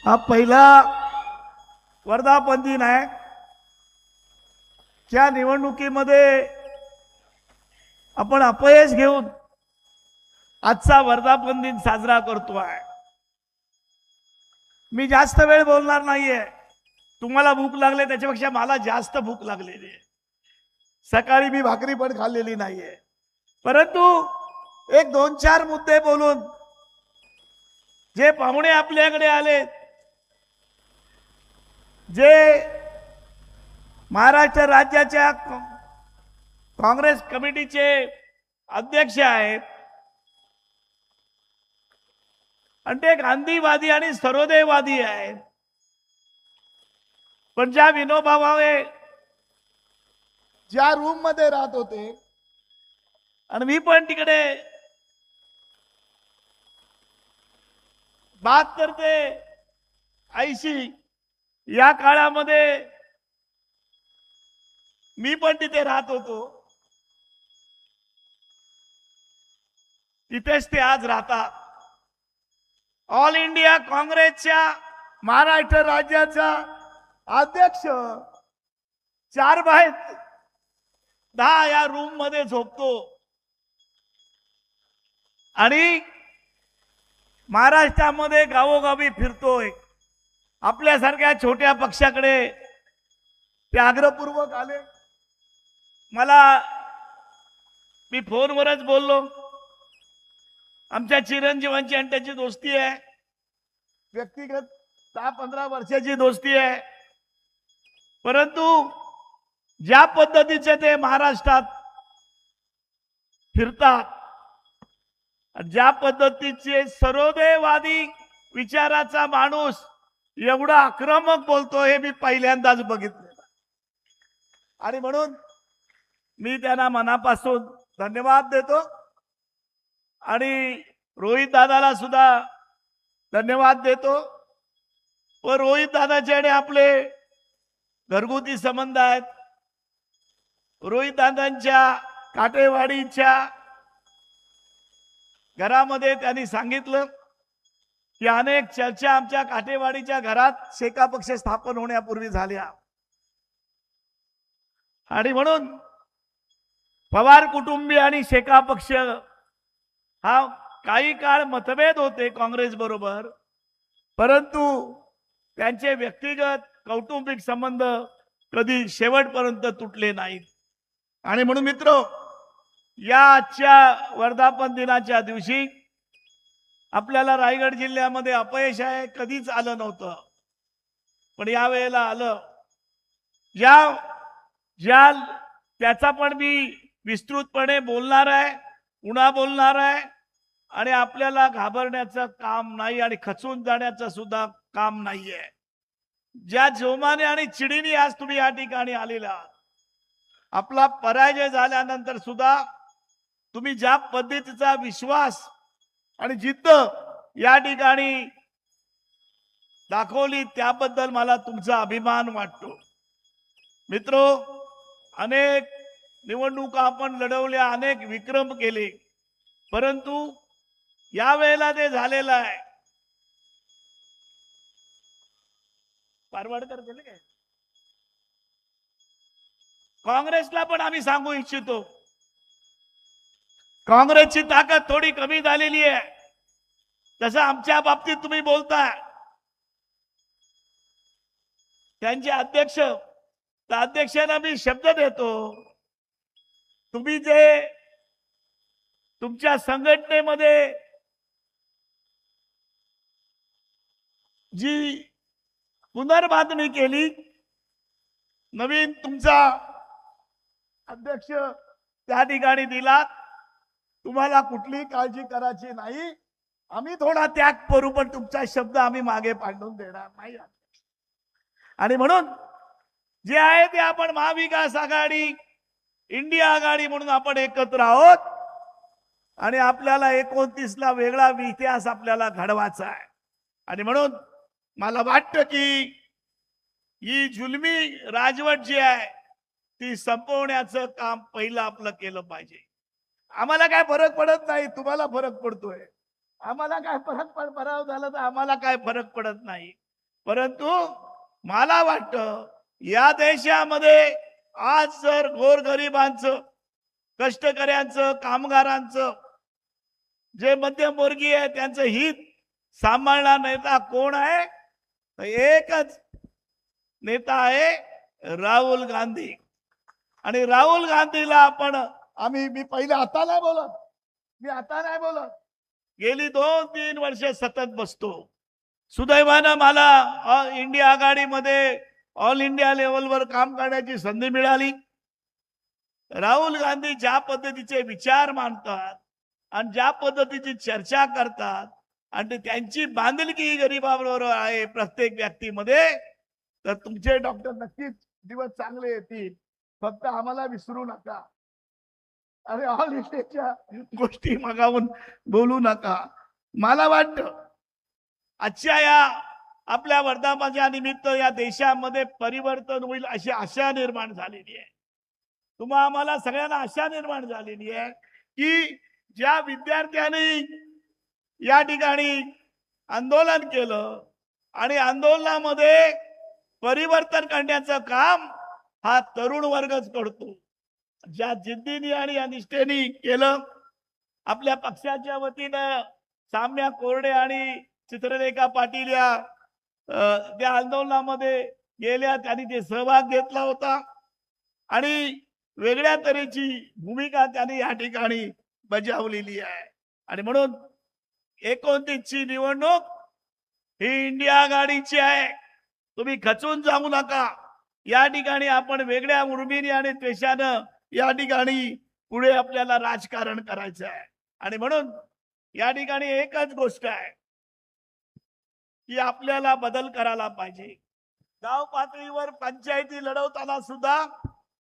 हा पहिला वर्धापन दिन आहे. त्या निवडणुकीमध्ये आपण अपयश घेऊन आजचा वर्धापन दिन साजरा करतोय. मी जास्त वेळ बोलणार नाहीये. तुम्हाला भूक लागले त्याच्यापेक्षा मला जास्त भूक लागलेली आहे. सकाळी मी भाकरी पण खाल्लेली नाहीये. परंतु एक दोन चार मुद्दे बोलून जे पाहुणे आपल्याकडे आले, जे महाराष्ट्र राज्याच्या काँग्रेस कमिटीचे अध्यक्ष आहेत आणि ते गांधीवादी आणि सर्वोदयवादी आहेत, पण ज्या विनोबा भावे ज्या रूम मध्ये राहत होते आणि मी पण तिकडे 72 ते 80 या काळामध्ये मी पण तिथे राहत होतो, तिथेच ते आज राहतात. ऑल इंडिया काँग्रेसच्या महाराष्ट्र राज्याचा अध्यक्ष 4/10 या रूम मध्ये झोपतो आणि महाराष्ट्रामध्ये गावोगावी फिरतोय. आपल्यासारख्या छोट्या पक्षाकडे ते आग्रहपूर्वक आले. मी फोनवरच बोललो. आमच्या चिरंजीवांची आणि त्याची दोस्ती आहे, व्यक्तिगत 10-15 वर्षाची दोस्ती आहे. परंतु ज्या पद्धतीचे ते महाराष्ट्रात फिरतात, ज्या पद्धतीचे सर्वोदयवादी विचाराचा माणूस एवढा आक्रमक बोलतो हे मी पहिल्यांदाच बघितलेलं. आणि म्हणून मी त्यांना मनापासून धन्यवाद देतो आणि रोहित दादाला सुद्धा धन्यवाद देतो. व रोहित दादाचे आणि आपले घरगुती संबंध आहेत. रोहित दादांच्या काटेवाडीच्या घरामध्ये त्यांनी सांगितलं की अनेक चर्चा आमच्या काटेवाडीच्या घरात शेका पक्ष स्थापन होण्यापूर्वी झाल्या आणि म्हणून पवार कुटुंबीय आणि शेका पक्ष हा काही काळ मतभेद होते काँग्रेस बरोबर, परंतु त्यांचे व्यक्तिगत कौटुंबिक संबंध कधी शेवटपर्यंत तुटले नाहीत. आणि म्हणून मित्र, या आजच्या वर्धापन दिनाच्या दिवशी आपल्याला रायगड जिल्ह्यामध्ये अपयश आहे, कधीच आलं नव्हतं, पण या वेळेला आलं. त्याचा पण मी विस्तृतपणे बोलणार आहे, पुन्हा बोलणार आहे. आणि आपल्याला घाबरण्याचं काम नाही आणि खचून जाण्याचं सुद्धा काम नाहीये. ज्या जोमाने आणि चिडीने आज तुम्ही या ठिकाणी आलेला, आपला पराजय झाल्यानंतर सुद्धा तुम्ही ज्या पद्धतीचा विश्वास आणि जिद्द या ठिकाणी दाखवली त्याबद्दल मला तुमचा अभिमान वाटतो. मित्रो, अनेक निवडणुका आपण लढवल्या, अनेक विक्रम केले, परंतु या वेळेला ते झालेलं आहे. पारवाडकर गेले काय? काँग्रेसला पण आम्ही सांगू इच्छितो, काँग्रेसची ताकद थोडी कमी झालेली आहे. तसं आमच्या बाबतीत तुम्ही बोलताय, त्यांचे अध्यक्ष, त्या अध्यक्षांना मी शब्द देतो, तुम्ही जे तुमच्या संघटनेमध्ये जी पुनर्बांधणी केली, नवीन तुमचा अध्यक्ष त्या ठिकाणी दिलात, तुम्हाला कुठली काळजी करायची नाही. आम्ही थोडा त्याग करू, पण तुमचा शब्द आम्ही मागे पाडून देणार नाही. आणि म्हणून जे आहे ते आपण महाविकास आघाडी, इंडिया आघाडी म्हणून आपण एकत्र आहोत आणि आपल्याला 29ला वेगळा इतिहास आपल्याला घडवायचा आहे. आणि म्हणून मला वाटतं की ही जुलमी राजवट जी आहे ती संपवण्याचं काम पहिलं आपलं केलं पाहिजे. आम्हाला काय फरक पडत नाही, तुम्हाला फरक पडतोय. आम्हाला काय फरक पराभव झाला तर आम्हाला काय फरक पडत नाही. परंतु मला वाटतं या देशामध्ये आज जर गोरगरिबांचं, कष्टकऱ्यांचं, कामगारांचं, जे मध्यमवर्गीय आहे त्यांचं हित सांभाळणारा नेता कोण आहे? तर एकच नेता आहे, राहुल गांधी. आणि राहुल गांधीला मी पहिले आता नाही बोलत, गेली 2-3 वर्ष सतत बसतो. सुदैवानं मला इंडिया आघाडीमध्ये ऑल इंडिया लेवलवर काम करण्याची संधी मिळाली. राहुल गांधी ज्या पद्धतीचे विचार मांडतात आणि ज्या पद्धतीची चर्चा करतात आणि त्यांची बांधिलकी गरिबाबरोबर आहे प्रत्येक व्यक्तीमध्ये, तर तुमचे डॉक्टर नक्कीच दिवस चांगले येतील. फक्त आम्हाला विसरू नका. अरे ऑल इंडियाच्या गोष्टी मागावून बोलू नका. मला वाटतं आजच्या या आपल्या वर्धापनाच्या निमित्त या देशामध्ये परिवर्तन होईल अशी आशा निर्माण झालेली आहे. आम्हाला सगळ्यांना आशा निर्माण झालेली आहे की ज्या विद्यार्थ्यांनी या ठिकाणी आंदोलन केलं आणि आंदोलनामध्ये परिवर्तन करण्याचं काम हा तरुण वर्गच करतो. ज्या जिद्दीने आणि या निष्ठेने केलं, आपल्या पक्षाच्या वतीनं साम्या कोरडे आणि चित्ररेखा पाटील या त्या आंदोलनामध्ये गेल्या, त्यांनी ते सहभाग घेतला होता आणि वेगळ्या तऱ्हेची भूमिका त्यांनी या ठिकाणी बजावलेली आहे. आणि म्हणून 29ची निवडणूक ही इंडिया आघाडीची आहे. तुम्ही खचून जाऊ नका. या ठिकाणी आपण वेगळ्या उर्मीने आणि द्वेषानं या ठिकाणी पुढे आपल्याला राजकारण करायचं आहे. आणि म्हणून या ठिकाणी एकच गोष्ट आहे की आपल्याला बदल करायला पाहिजे. गाव पातळीवर पंचायती लढवताना सुद्धा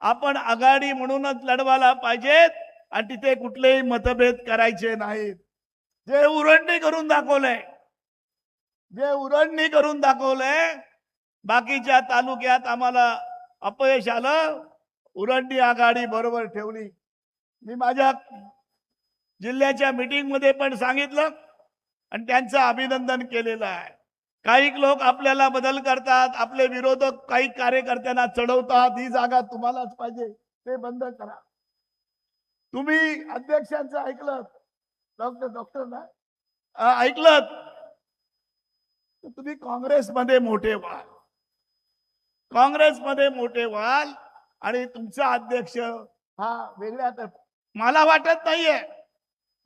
आपण आघाडी म्हणूनच लढवायला पाहिजेत आणि तिथे कुठलेही मतभेद करायचे नाहीत. जे उरणणी करून दाखवलंय, बाकीच्या तालुक्यात आम्हाला अपयश आलं, उरणणी आघाडी बरोबर ठेवली. मी माझ्या जिल्ह्याच्या मीटिंग मध्ये पण सांगितलं आणि त्यांचं अभिनंदन केलेलं आहे. काही लोक आपल्याला बदल करतात, आपले विरोधक काही कार्यकर्त्यांना चढवतात, ही जागा तुम्हालाच पाहिजे, ते बंद करा. तुम्ही अध्यक्षांचं ऐकलं, डॉक्टर ऐकलं, तुम्ही काँग्रेसमध्ये मोठे व्हाल आणि तुमचा अध्यक्ष हा वेगळ्या. मला वाटत नाहीये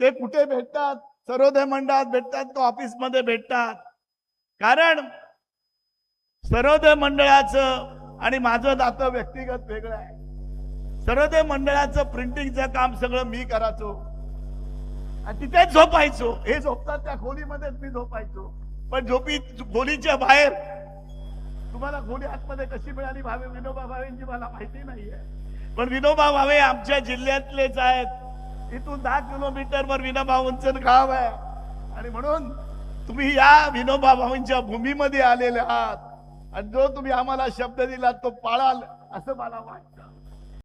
ते कुठे भेटतात, सर्वोदय मंडळात भेटतात का ऑफिसमध्ये भेटतात. कारण सर्वोदय मंडळाचं आणि माझं नातं व्यक्तिगत वेगळं आहे. सर्वोदय मंडळाचं प्रिंटिंगचं काम सगळं मी करायचो आणि तिथेच झोपायचो. हे झोपतात त्या खोलीमध्येच मी झोपायचो. पण खोलीच्या बाहेर तुम्हाला खोली आतमध्ये कशी मिळाली विनोबा भावेंची मला माहिती नाहीये. पण विनोबा भावे आमच्या जिल्ह्यातलेच आहेत. इथून 10 किलोमीटरवर विनोबा भाऊंचं गाव आहे. आणि म्हणून तुम्ही या विनोबा भाऊंच्या भूमीमध्ये आलेले आहात आणि जो तुम्ही आम्हाला शब्द दिला तो पाळाल असं मला वाटतं.